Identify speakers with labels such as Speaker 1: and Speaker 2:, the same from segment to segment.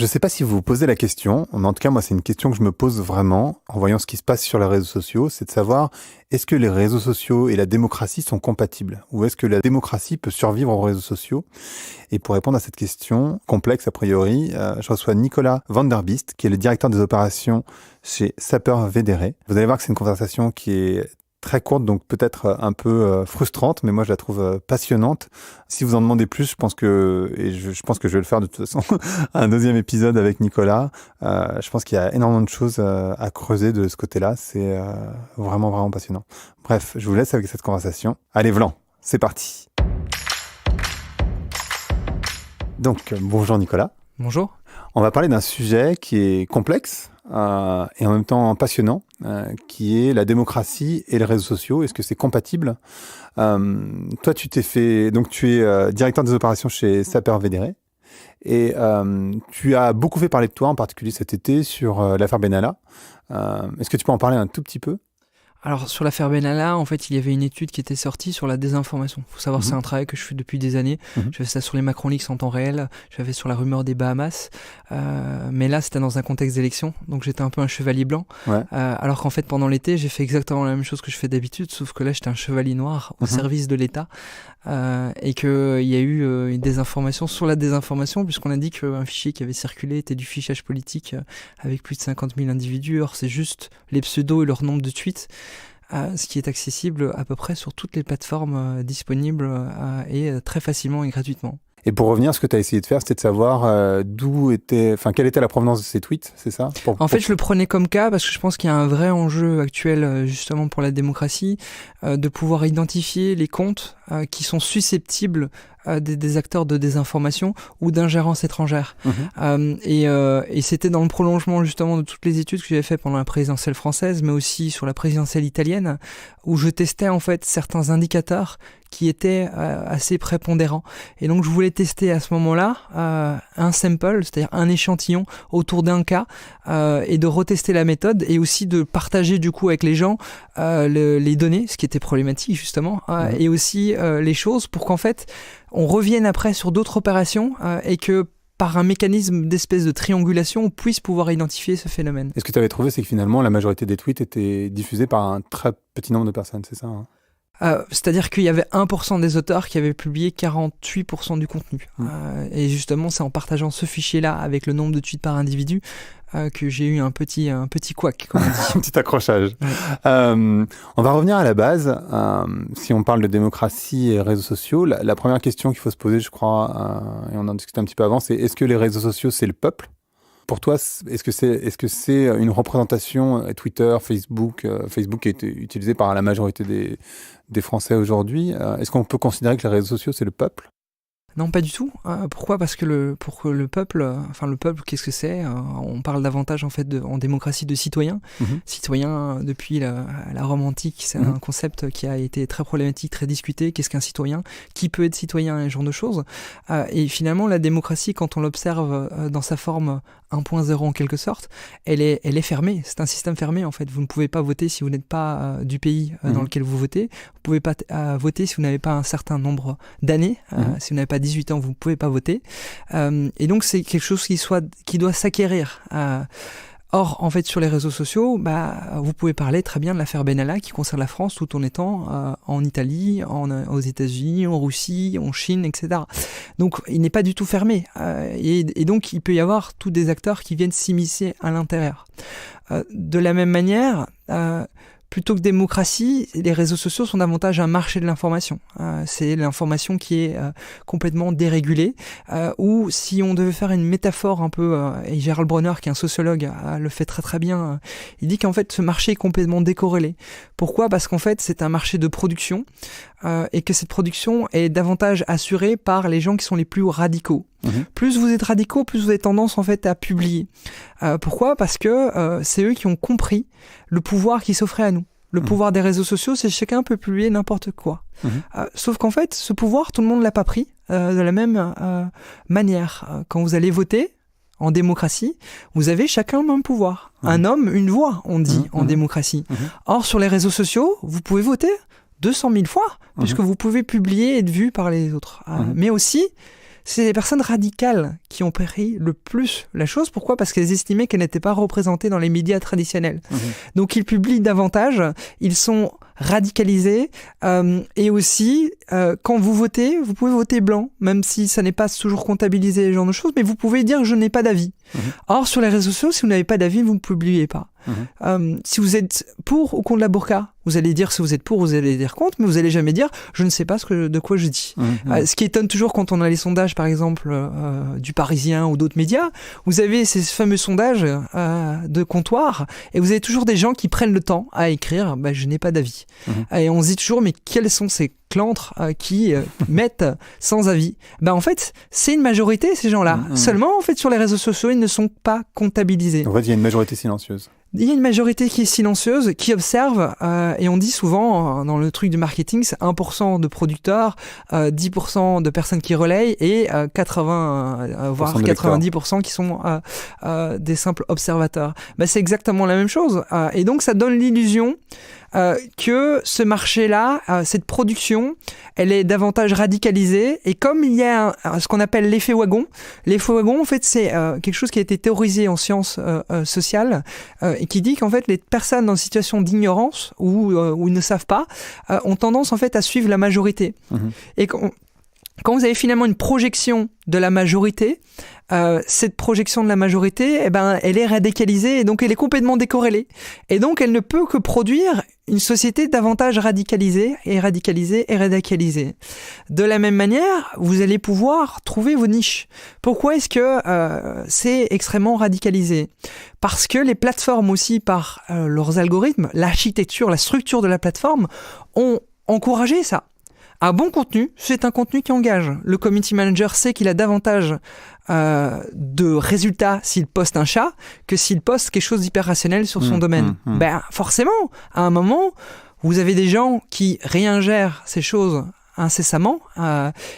Speaker 1: Je ne sais pas si vous vous posez la question, mais en tout cas, moi, c'est une question que je me pose vraiment en voyant ce qui se passe sur les réseaux sociaux, c'est de savoir, est-ce que les réseaux sociaux et la démocratie sont compatibles? Ou est-ce que la démocratie peut survivre aux réseaux sociaux? Et pour répondre à cette question, complexe a priori, je reçois Nicolas Van der Beest, qui est le directeur des opérations chez Sapper Vedere. Vous allez voir que c'est une conversation qui est très courte, donc peut-être un peu frustrante, mais moi je la trouve passionnante. Si vous en demandez plus, je pense que je vais le faire de toute façon, un deuxième épisode avec Nicolas. Je pense qu'il y a énormément de choses à creuser de ce côté-là. C'est vraiment, vraiment passionnant. Bref, je vous laisse avec cette conversation. Allez, Vlan, c'est parti. Donc, bonjour Nicolas.
Speaker 2: Bonjour.
Speaker 1: On va parler d'un sujet qui est complexe et en même temps passionnant, qui est la démocratie et les réseaux sociaux. Est-ce que c'est compatible? Toi, tu es directeur des opérations chez Sapper Vedere et tu as beaucoup fait parler de toi, en particulier cet été, sur l'affaire Benalla. Est-ce que tu peux en parler un tout petit peu?
Speaker 2: Alors, sur l'affaire Benalla, en fait, il y avait une étude qui était sortie sur la désinformation. Il faut savoir, c'est un travail que je fais depuis des années. Je fais ça sur les Macron Leaks en temps réel. Je fais sur la rumeur des Bahamas. Mais là, c'était dans un contexte d'élection. Donc, j'étais un peu un chevalier blanc. Ouais. Alors qu'en fait, pendant l'été, j'ai fait exactement la même chose que je fais d'habitude. Sauf que là, j'étais un chevalier noir au service de l'État. Et qu'il y a eu une désinformation sur la désinformation, puisqu'on a dit qu'un fichier qui avait circulé était du fichage politique avec plus de 50 000 individus. Or, c'est juste les pseudos et leur nombre de tweets. Ce qui est accessible à peu près sur toutes les plateformes disponibles et très facilement et gratuitement.
Speaker 1: Et pour revenir, ce que tu as essayé de faire, c'était de savoir quelle était la provenance de ces tweets, c'est ça?
Speaker 2: En fait, je le prenais comme cas parce que je pense qu'il y a un vrai enjeu actuel, justement pour la démocratie, de pouvoir identifier les comptes qui sont susceptibles des acteurs de désinformation ou d'ingérence étrangère. Et c'était dans le prolongement justement de toutes les études que j'avais fait pendant la présidentielle française, mais aussi sur la présidentielle italienne, où je testais en fait certains indicateurs qui étaient assez prépondérants. Et donc je voulais tester à ce moment-là un sample, c'est-à-dire un échantillon autour d'un cas, et de retester la méthode, et aussi de partager du coup avec les gens les données, ce qui était problématique justement, et aussi les choses pour qu'en fait on revienne après sur d'autres opérations et que par un mécanisme d'espèce de triangulation, on puisse pouvoir identifier ce phénomène.
Speaker 1: Et ce que tu avais trouvé, c'est que finalement, la majorité des tweets étaient diffusés par un très petit nombre de personnes, c'est ça, hein?
Speaker 2: C'est-à-dire qu'il y avait 1% des auteurs qui avaient publié 48% du contenu. Et justement, c'est en partageant ce fichier-là avec le nombre de tweets par individu que j'ai eu un petit couac, comme on dit.
Speaker 1: Un petit accrochage. Ouais. On va revenir à la base. Si on parle de démocratie et réseaux sociaux, la première question qu'il faut se poser, je crois, et on en discutait un petit peu avant, c'est est-ce que les réseaux sociaux, c'est le peuple? Pour toi, est-ce que c'est une représentation Twitter, Facebook qui est utilisé par la majorité des Français aujourd'hui? Est-ce qu'on peut considérer que les réseaux sociaux, c'est le peuple?
Speaker 2: Non, pas du tout. Pourquoi? Parce que le peuple, qu'est-ce que c'est? On parle davantage en fait en démocratie de citoyens. Citoyen, depuis la Rome antique, c'est un concept qui a été très problématique, très discuté. Qu'est-ce qu'un citoyen? Qui peut être citoyen? Et ce genre de choses. Et finalement, la démocratie, quand on l'observe dans sa forme 1.0 en quelque sorte, elle est fermée. C'est un système fermé en fait. Vous ne pouvez pas voter si vous n'êtes pas du pays dans lequel vous votez. Vous ne pouvez pas voter si vous n'avez pas un certain nombre d'années. Si vous n'avez pas 18 ans, vous ne pouvez pas voter. Et donc, c'est quelque chose qui doit s'acquérir. Or, en fait, sur les réseaux sociaux, vous pouvez parler très bien de l'affaire Benalla qui concerne la France tout en étant en Italie, aux États-Unis, en Russie, en Chine, etc. Donc, il n'est pas du tout fermé. Et donc, il peut y avoir tous des acteurs qui viennent s'immiscer à l'intérieur. De la même manière, plutôt que démocratie, les réseaux sociaux sont davantage un marché de l'information. C'est l'information qui est complètement dérégulée. Ou si on devait faire une métaphore un peu, et Gérald Bronner, qui est un sociologue, le fait très très bien, il dit qu'en fait ce marché est complètement décorrélé. Pourquoi? Parce qu'en fait c'est un marché de production et que cette production est davantage assurée par les gens qui sont les plus radicaux. Plus vous êtes radicaux, plus vous avez tendance en fait à publier. Pourquoi? Parce que c'est eux qui ont compris le pouvoir qui s'offrait à nous. Le pouvoir des réseaux sociaux, c'est chacun peut publier n'importe quoi. Sauf qu'en fait, ce pouvoir, tout le monde ne l'a pas pris de la même manière. Quand vous allez voter en démocratie, vous avez chacun le même pouvoir. Un homme, une voix, on dit en démocratie. Or, sur les réseaux sociaux, vous pouvez voter 200 000 fois, puisque vous pouvez publier et être vu par les autres. Mais aussi, c'est les personnes radicales qui ont pris le plus la chose. Pourquoi ? Parce qu'elles estimaient qu'elles n'étaient pas représentées dans les médias traditionnels. Donc ils publient davantage, ils sont radicalisés, et aussi quand vous votez, vous pouvez voter blanc, même si ça n'est pas toujours comptabilisé, ce genre de choses, mais vous pouvez dire je n'ai pas d'avis. Or sur les réseaux sociaux, si vous n'avez pas d'avis, vous ne publiez pas. Si vous êtes pour ou contre la burqa, vous allez dire si vous êtes pour, vous allez dire contre, mais vous allez jamais dire je ne sais pas de quoi je dis. Ce qui étonne toujours quand on a les sondages, par exemple du Parisien ou d'autres médias, vous avez ces fameux sondages de comptoir et vous avez toujours des gens qui prennent le temps à écrire je n'ai pas d'avis. Et on se dit toujours mais quels sont ces clantres qui mettent sans avis. En fait, c'est une majorité ces gens-là. Seulement en fait sur les réseaux sociaux, ils ne sont pas comptabilisés.
Speaker 1: En fait, il y a une majorité silencieuse.
Speaker 2: Il y a une majorité qui est silencieuse, qui observe, et on dit souvent, dans le truc du marketing, c'est 1% de producteurs, 10% de personnes qui relayent, et 80, voire 90% qui sont des simples observateurs. C'est exactement la même chose. Et donc, ça donne l'illusion que ce marché-là, cette production, elle est davantage radicalisée. Et comme il y a ce qu'on appelle l'effet wagon, en fait, c'est quelque chose qui a été théorisé en sciences sociales et qui dit qu'en fait, les personnes dans une situation d'ignorance où ils ne savent pas ont tendance en fait à suivre la majorité. Et quand vous avez finalement une projection de la majorité, cette projection de la majorité, elle est radicalisée et donc elle est complètement décorrélée. Et donc elle ne peut que produire une société davantage radicalisée. De la même manière, vous allez pouvoir trouver vos niches. Pourquoi est-ce que c'est extrêmement radicalisé ? Parce que les plateformes aussi, par leurs algorithmes, l'architecture, la structure de la plateforme, ont encouragé ça. Un bon contenu, c'est un contenu qui engage. Le community manager sait qu'il a davantage de résultats s'il poste un chat que s'il poste quelque chose d'hyper rationnel sur son domaine. Forcément, à un moment, vous avez des gens qui réingèrent ces choses incessamment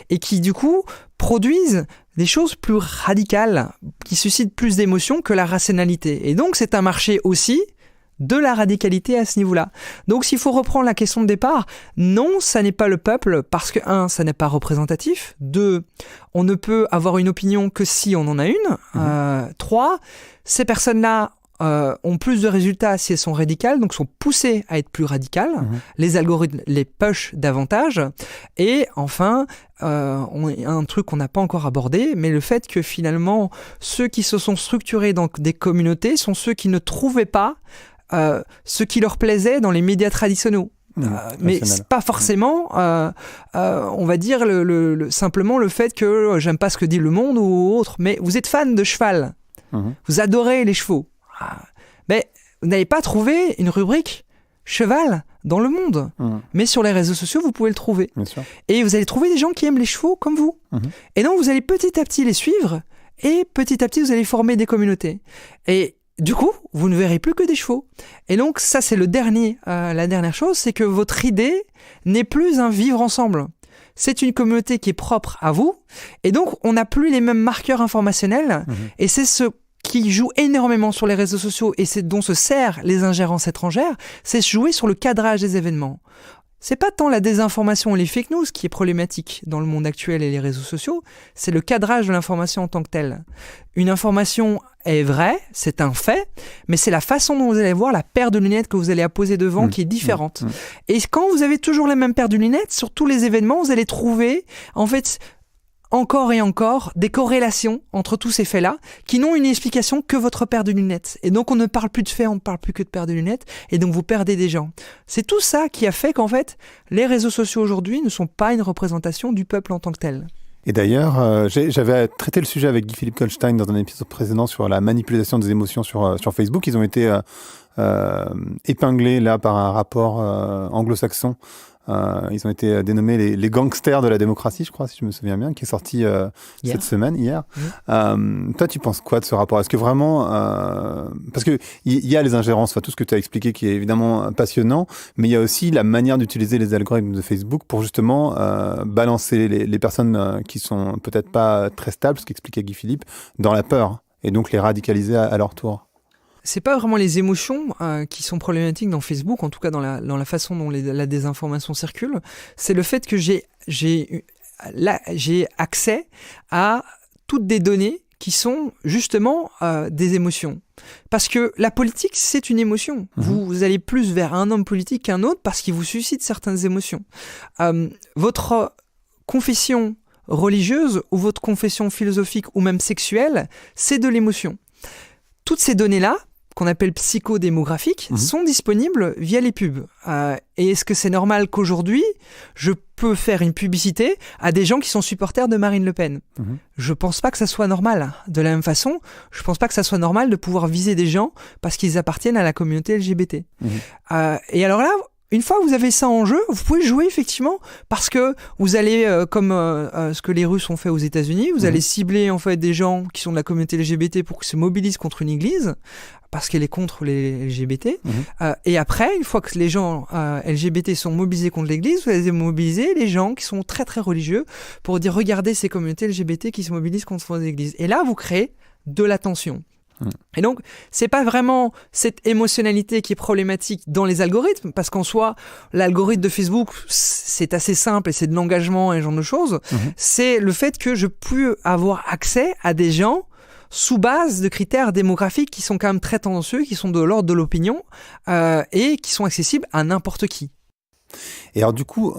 Speaker 2: et qui, du coup, produisent des choses plus radicales, qui suscitent plus d'émotions que la rationalité. Et donc, c'est un marché aussi de la radicalité à ce niveau-là. Donc s'il faut reprendre la question de départ, non, ça n'est pas le peuple parce que 1, ça n'est pas représentatif, 2, on ne peut avoir une opinion que si on en a une, 3, ces personnes-là ont plus de résultats si elles sont radicales, donc sont poussées à être plus radicales, les algorithmes les push davantage, et enfin, un truc qu'on n'a pas encore abordé, mais le fait que finalement, ceux qui se sont structurés dans des communautés sont ceux qui ne trouvaient pas ce qui leur plaisait dans les médias traditionnels. Mais c'est pas forcément, on va dire, simplement le fait que j'aime pas ce que dit Le Monde ou autre, mais vous êtes fan de cheval, vous adorez les chevaux, mais vous n'avez pas trouvé une rubrique cheval dans Le Monde, mais sur les réseaux sociaux, vous pouvez le trouver. Et vous allez trouver des gens qui aiment les chevaux comme vous. Et donc, vous allez petit à petit les suivre, et petit à petit, vous allez former des communautés. Et du coup, vous ne verrez plus que des chevaux. Et donc, ça, c'est la dernière chose, c'est que votre idée n'est plus un vivre ensemble. C'est une communauté qui est propre à vous. Et donc, on n'a plus les mêmes marqueurs informationnels. Et c'est ce qui joue énormément sur les réseaux sociaux et c'est dont se servent les ingérences étrangères, c'est jouer sur le cadrage des événements. C'est pas tant la désinformation et les fake news qui est problématique dans le monde actuel et les réseaux sociaux, c'est le cadrage de l'information en tant que telle. Une information est vraie, c'est un fait, mais c'est la façon dont vous allez voir la paire de lunettes que vous allez apposer devant qui est différente. Et quand vous avez toujours les mêmes paires de lunettes, sur tous les événements, vous allez trouver, en fait, encore et encore, des corrélations entre tous ces faits-là qui n'ont une explication que votre paire de lunettes. Et donc, on ne parle plus de faits, on ne parle plus que de paire de lunettes, et donc vous perdez des gens. C'est tout ça qui a fait qu'en fait, les réseaux sociaux aujourd'hui ne sont pas une représentation du peuple en tant que tel.
Speaker 1: Et d'ailleurs, j'avais traité le sujet avec Guy-Philippe Goldstein dans un épisode précédent sur la manipulation des émotions sur Facebook. Ils ont été épinglés là par un rapport anglo-saxon. Ils ont été dénommés les gangsters de la démocratie, je crois, si je me souviens bien, qui est sorti cette semaine, hier. Toi, tu penses quoi de ce rapport ? Est-ce que vraiment... parce qu'il y a les ingérences, tout ce que tu as expliqué qui est évidemment passionnant, mais il y a aussi la manière d'utiliser les algorithmes de Facebook pour justement balancer les personnes qui sont peut-être pas très stables, ce qu'expliquait Guy Philippe, dans la peur, et donc les radicaliser à leur tour.
Speaker 2: C'est pas vraiment les émotions qui sont problématiques dans Facebook, en tout cas dans la façon dont la désinformation circule. C'est le fait que j'ai là, j'ai accès à toutes des données qui sont justement des émotions. Parce que la politique, c'est une émotion. Vous allez plus vers un homme politique qu'un autre parce qu'il vous suscite certaines émotions. Votre confession religieuse ou votre confession philosophique ou même sexuelle, c'est de l'émotion. Toutes ces données-là, qu'on appelle psychodémographiques, sont disponibles via les pubs. Et est-ce que c'est normal qu'aujourd'hui, je peux faire une publicité à des gens qui sont supporters de Marine Le Pen ? Je pense pas que ça soit normal. De la même façon, je pense pas que ça soit normal de pouvoir viser des gens parce qu'ils appartiennent à la communauté LGBT. Et alors là, une fois que vous avez ça en jeu, vous pouvez jouer effectivement parce que vous allez, comme ce que les Russes ont fait aux États-Unis, vous allez cibler en fait des gens qui sont de la communauté LGBT pour qu'ils se mobilisent contre une église parce qu'elle est contre les LGBT. Et après, une fois que les gens LGBT sont mobilisés contre l'église, vous allez mobiliser les gens qui sont très très religieux pour dire regardez ces communautés LGBT qui se mobilisent contre les églises. Et là, vous créez de la tension. Et donc, c'est pas vraiment cette émotionnalité qui est problématique dans les algorithmes, parce qu'en soi, l'algorithme de Facebook, c'est assez simple et c'est de l'engagement et ce genre de choses. C'est le fait que je peux avoir accès à des gens sous base de critères démographiques qui sont quand même très tendancieux, qui sont de l'ordre de l'opinion et qui sont accessibles à n'importe qui.
Speaker 1: Et alors du coup,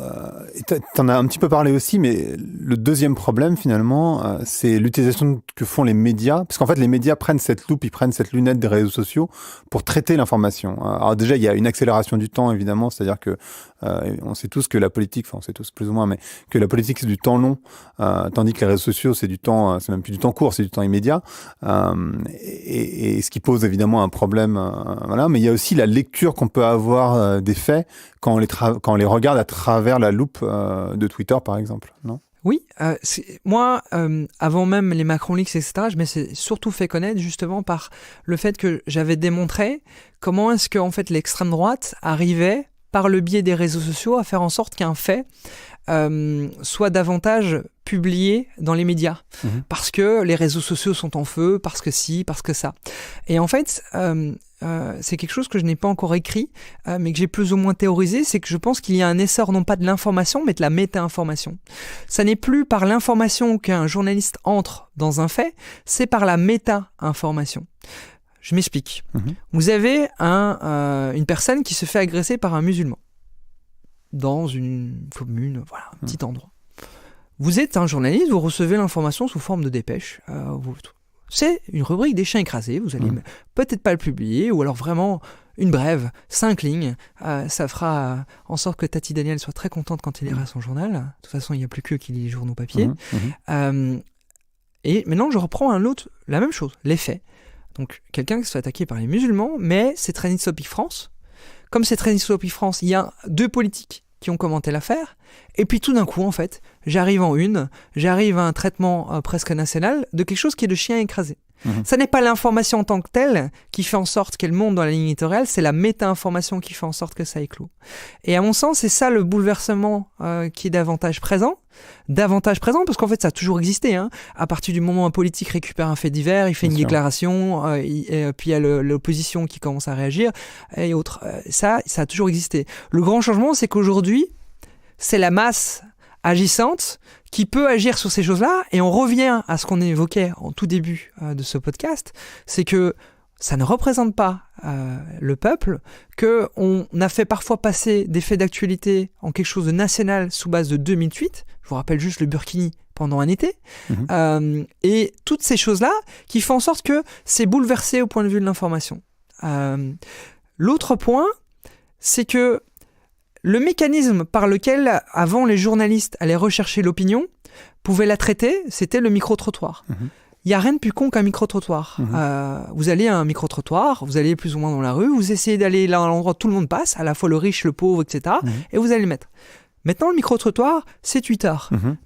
Speaker 1: t'en as un petit peu parlé aussi, mais le deuxième problème finalement, c'est l'utilisation que font les médias, parce qu'en fait les médias prennent cette loupe, ils prennent cette lunette des réseaux sociaux pour traiter l'information. Alors déjà, il y a une accélération du temps évidemment, c'est-à-dire que on sait tous que la politique, enfin on sait tous plus ou moins, mais que la politique c'est du temps long, tandis que les réseaux sociaux c'est du temps, c'est même plus du temps court, c'est du temps immédiat, et ce qui pose évidemment un problème, voilà. Mais il y a aussi la lecture qu'on peut avoir des faits quand on les regarde à travers la loupe de Twitter, par exemple, non ?
Speaker 2: Oui, moi, avant même les Macron Leaks, etc., je me suis surtout fait connaître justement par le fait que j'avais démontré comment est-ce que en fait, l'extrême droite arrivait, par le biais des réseaux sociaux, à faire en sorte qu'un fait soit davantage publié dans les médias. Parce que les réseaux sociaux sont en feu, parce que si, parce que ça. Et en fait... c'est quelque chose que je n'ai pas encore écrit, mais que j'ai plus ou moins théorisé, c'est que je pense qu'il y a un essor non pas de l'information, mais de la méta-information. Ça n'est plus par l'information qu'un journaliste entre dans un fait, c'est par la méta-information. Je m'explique. Vous avez une personne qui se fait agresser par un musulman dans une commune, voilà, un petit endroit. Vous êtes un journaliste, vous recevez l'information sous forme de dépêche. C'est une rubrique des chiens écrasés, vous allez peut-être pas le publier, ou alors vraiment une brève, 5 lignes, ça fera en sorte que Tati Daniel soit très contente quand il lira son journal. De toute façon, il n'y a plus qu'eux qui lisent les journaux papier. Et maintenant, je reprends la même chose, les faits. Donc, quelqu'un qui se fait attaquer par les musulmans, mais c'est Trending Topic France. Comme c'est Trending Topic France, il y a 2 politiques qui ont commenté l'affaire, et puis tout d'un coup, en fait, j'arrive à un traitement presque national de quelque chose qui est de chien écrasé. Ça n'est pas l'information en tant que telle qui fait en sorte qu'elle monte dans la ligne éditoriale, c'est la méta-information qui fait en sorte que ça éclot. Et à mon sens, c'est ça le bouleversement qui est davantage présent parce qu'en fait, ça a toujours existé. À partir du moment où un politique récupère un fait divers, il fait une déclaration, et puis il y a l'opposition qui commence à réagir, et autres. Ça a toujours existé. Le grand changement, c'est qu'aujourd'hui, c'est la masse agissante qui peut agir sur ces choses-là, et on revient à ce qu'on évoquait en tout début de ce podcast, c'est que ça ne représente pas le peuple, qu'on a fait parfois passer des faits d'actualité en quelque chose de national sous base de 2008, je vous rappelle juste le Burkini pendant un été, et toutes ces choses-là qui font en sorte que c'est bouleversé au point de vue de l'information. L'autre point, c'est que le mécanisme par lequel, avant, les journalistes allaient rechercher l'opinion, pouvaient la traiter, c'était le micro-trottoir. Il n'y a rien de plus con qu'un micro-trottoir. Vous allez à un micro-trottoir, vous allez plus ou moins dans la rue, vous essayez d'aller là à l'endroit où tout le monde passe, à la fois le riche, le pauvre, etc. Et vous allez le mettre. Maintenant, le micro-trottoir, c'est Twitter.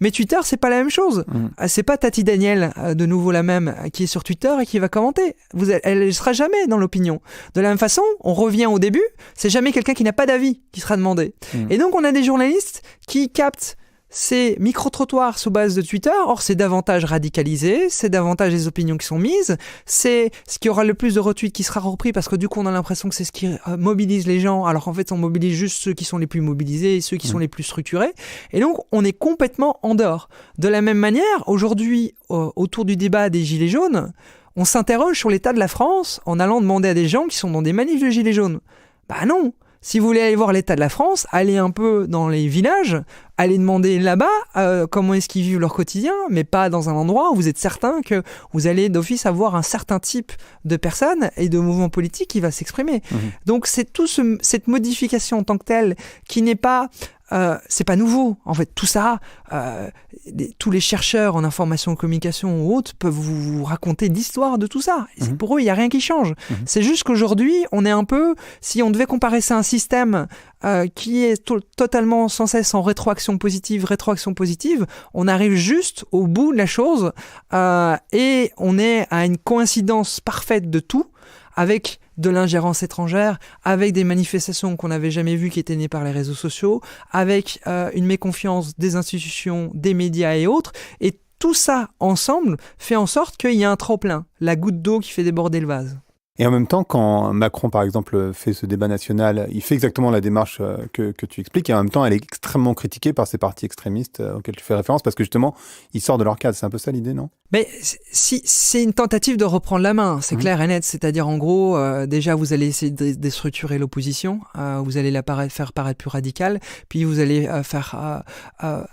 Speaker 2: Mais Twitter, c'est pas la même chose. C'est pas Tati Daniel, de nouveau la même, qui est sur Twitter et qui va commenter. Elle ne sera jamais dans l'opinion. De la même façon, on revient au début, c'est jamais quelqu'un qui n'a pas d'avis qui sera demandé. Et donc, on a des journalistes qui captent c'est micro-trottoirs sous base de Twitter. Or, c'est davantage radicalisé, c'est davantage les opinions qui sont mises, c'est ce qui aura le plus de retweets qui sera repris parce que du coup, on a l'impression que c'est ce qui mobilise les gens, alors qu'en fait, on mobilise juste ceux qui sont les plus mobilisés et ceux qui sont les plus structurés. Et donc, on est complètement en dehors. De la même manière, aujourd'hui, autour du débat des Gilets jaunes, on s'interroge sur l'état de la France en allant demander à des gens qui sont dans des manifs de Gilets jaunes. Bah non! Si vous voulez aller voir l'état de la France, allez un peu dans les villages, allez demander là-bas comment est-ce qu'ils vivent leur quotidien, mais pas dans un endroit où vous êtes certain que vous allez d'office avoir un certain type de personnes et de mouvements politiques qui va s'exprimer. Donc c'est cette modification en tant que telle qui n'est pas... c'est pas nouveau. En fait, tout ça, tous les chercheurs en information et communication ou autres peuvent vous raconter l'histoire de tout ça. Et pour eux, il n'y a rien qui change. C'est juste qu'aujourd'hui, on est un peu... Si on devait comparer ça à un système qui est totalement sans cesse en rétroaction positive, on arrive juste au bout de la chose et on est à une coïncidence parfaite de tout, avec de l'ingérence étrangère, avec des manifestations qu'on n'avait jamais vues qui étaient nées par les réseaux sociaux, avec une méconfiance des institutions, des médias et autres. Et tout ça ensemble fait en sorte qu'il y a un trop-plein, la goutte d'eau qui fait déborder le vase.
Speaker 1: Et en même temps, quand Macron, par exemple, fait ce débat national, il fait exactement la démarche que tu expliques, et en même temps, elle est extrêmement critiquée par ces partis extrémistes auxquels tu fais référence, parce que justement, ils sortent de leur cadre. C'est un peu ça l'idée, non ?
Speaker 2: Mais si c'est une tentative de reprendre la main, c'est clair et net. C'est-à-dire, en gros, déjà, vous allez essayer de déstructurer l'opposition, vous allez faire paraître plus radicale, puis vous allez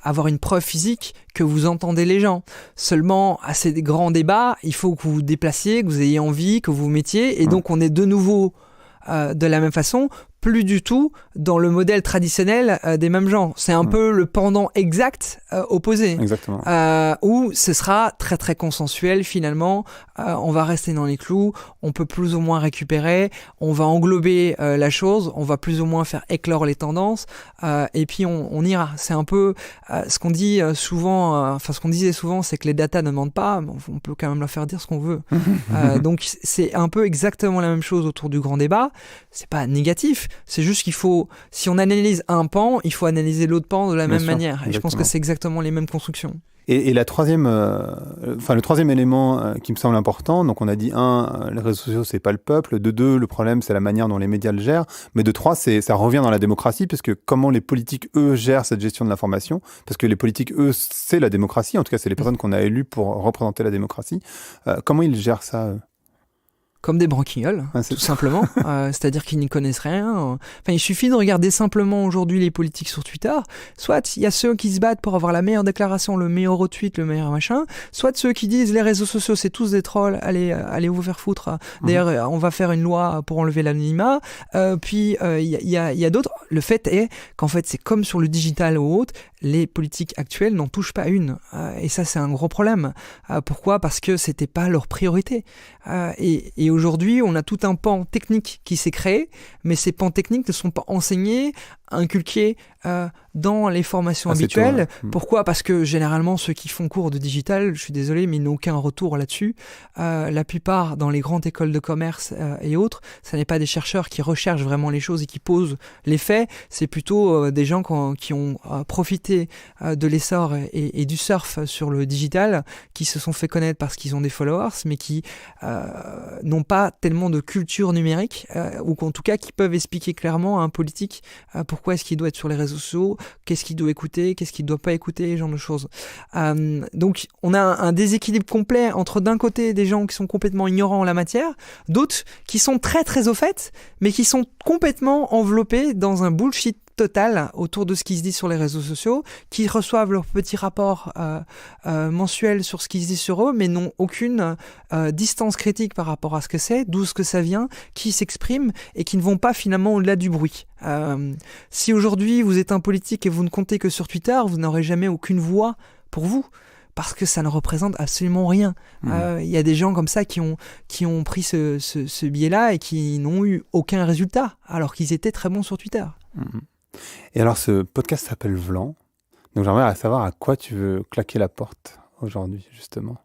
Speaker 2: avoir une preuve physique que vous entendez les gens. Seulement, à ces grands débats, il faut que vous vous déplaciez, que vous ayez envie, que vous vous mettiez, et donc on est de nouveau de la même façon, plus du tout dans le modèle traditionnel des mêmes gens. C'est un peu le pendant exact opposé.
Speaker 1: Exactement.
Speaker 2: Où ce sera très très consensuel finalement. On va rester dans les clous, on peut plus ou moins récupérer, on va englober la chose, on va plus ou moins faire éclore les tendances et puis on ira. C'est un peu ce qu'on dit souvent, ce qu'on disait souvent, c'est que les datas ne mentent pas, mais on peut quand même leur faire dire ce qu'on veut. Donc c'est un peu exactement la même chose autour du grand débat. C'est pas négatif, c'est juste qu'il faut, si on analyse un pan, il faut analyser l'autre pan de la même manière. Et exactement. Je pense que c'est exactement les mêmes constructions.
Speaker 1: Et le troisième élément qui me semble important, donc on a dit 1, les réseaux sociaux, c'est pas le peuple. De 2, le problème, c'est la manière dont les médias le gèrent. Mais de 3, ça revient dans la démocratie, parce que comment les politiques, eux, gèrent cette gestion de l'information, parce que les politiques, eux, c'est la démocratie. En tout cas, c'est les personnes qu'on a élues pour représenter la démocratie. Comment ils gèrent ça, eux ?
Speaker 2: Comme des branquignoles, tout simplement. C'est-à-dire qu'ils n'y connaissent rien. Enfin, il suffit de regarder simplement aujourd'hui les politiques sur Twitter. Soit il y a ceux qui se battent pour avoir la meilleure déclaration, le meilleur retweet, le meilleur machin. Soit ceux qui disent les réseaux sociaux, c'est tous des trolls, allez vous faire foutre. D'ailleurs, on va faire une loi pour enlever l'anonymat. Puis, il y a d'autres. Le fait est qu'en fait, c'est comme sur le digital ou autre, les politiques actuelles n'en touchent pas une. Et ça, c'est un gros problème. Pourquoi ? Parce que c'était pas leur priorité. Et aujourd'hui, on a tout un pan technique qui s'est créé, mais ces pans techniques ne sont pas enseignés, inculqués dans les formations habituelles. Pourquoi ? Parce que généralement, ceux qui font cours de digital, je suis désolé, mais ils n'ont aucun retour là-dessus. La plupart, dans les grandes écoles de commerce et autres, ce n'est pas des chercheurs qui recherchent vraiment les choses et qui posent les faits, c'est plutôt des gens qui ont profité de l'essor et du surf sur le digital, qui se sont fait connaître parce qu'ils ont des followers, mais qui n'ont pas tellement de culture numérique, ou qu'en tout cas qui peuvent expliquer clairement à un politique pourquoi est-ce qu'il doit être sur les réseaux sociaux, qu'est-ce qu'il doit écouter, qu'est-ce qu'il ne doit pas écouter, ce genre de choses. Donc on a un déséquilibre complet entre d'un côté des gens qui sont complètement ignorants en la matière, d'autres qui sont très très au fait, mais qui sont complètement enveloppés dans un bullshit total autour de ce qui se dit sur les réseaux sociaux, qui reçoivent leur petit rapport mensuel sur ce qui se dit sur eux, mais n'ont aucune distance critique par rapport à ce que c'est, d'où ce que ça vient, qui s'expriment et qui ne vont pas finalement au-delà du bruit. Si aujourd'hui vous êtes un politique et vous ne comptez que sur Twitter, vous n'aurez jamais aucune voix pour vous. Parce que ça ne représente absolument rien. Y a des gens comme ça qui ont pris ce biais-là et qui n'ont eu aucun résultat, alors qu'ils étaient très bons sur Twitter.
Speaker 1: Et alors, ce podcast s'appelle Vlan. Donc, j'aimerais savoir à quoi tu veux claquer la porte aujourd'hui, justement.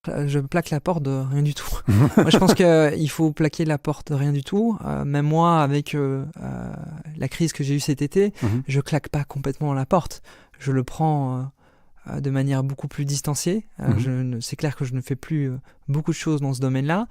Speaker 2: Je plaque la porte de rien du tout. Moi, je pense qu'il faut plaquer la porte de rien du tout. Même moi, avec la crise que j'ai eue cet été, je claque pas complètement la porte. je le prends de manière beaucoup plus distanciée. C'est clair que je ne fais plus beaucoup de choses dans ce domaine-là,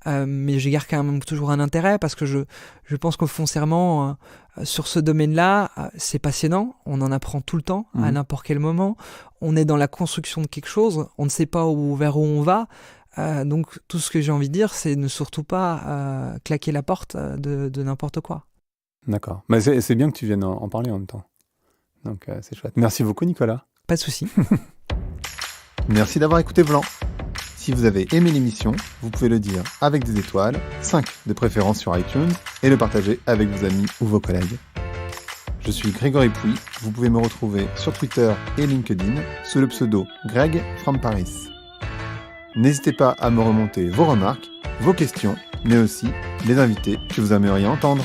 Speaker 2: mais je garde quand même toujours un intérêt parce que je pense que foncièrement, sur ce domaine-là, c'est passionnant. On en apprend tout le temps, à n'importe quel moment. On est dans la construction de quelque chose. On ne sait pas vers où on va. Donc tout ce que j'ai envie de dire, c'est ne surtout pas claquer la porte de n'importe quoi.
Speaker 1: D'accord. Mais c'est bien que tu viennes en parler en même temps. Donc c'est chouette. Merci beaucoup Nicolas.
Speaker 2: Pas de souci.
Speaker 1: Merci d'avoir écouté Vlan. Si vous avez aimé l'émission, vous pouvez le dire avec des étoiles, 5 de préférence sur iTunes, et le partager avec vos amis ou vos collègues. Je suis Grégory Pouy, vous pouvez me retrouver sur Twitter et LinkedIn sous le pseudo Greg from Paris. N'hésitez pas à me remonter vos remarques, vos questions, mais aussi les invités que vous aimeriez entendre.